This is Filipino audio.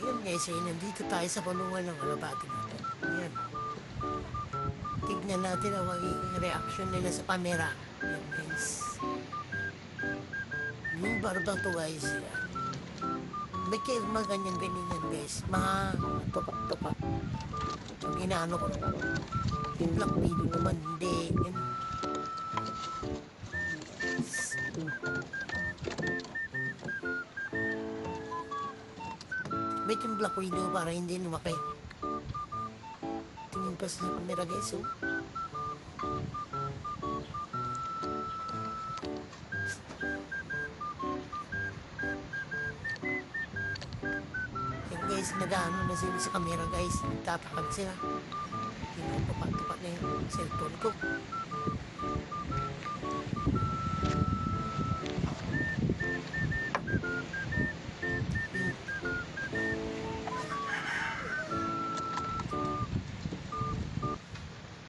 Ayun guys, ay nandito tayo sa kulungan ng kalapati natin. Ayan. Tignan natin ang magiging reaction nila sa camera. Ayan guys. Yung barba to guys. Ayan. May kayo mga ganyan guys. Mga tupak-tupak. Ang inaano ko. Yung black video naman hindi. Yan. May yung black widow para hindi lumaki. Tingin pa sa camera guys. Oh. Yan guys, nag-ano na sila sa camera guys. Nagtatakad sila. Tinutupak-tupak na yung cellphone ko.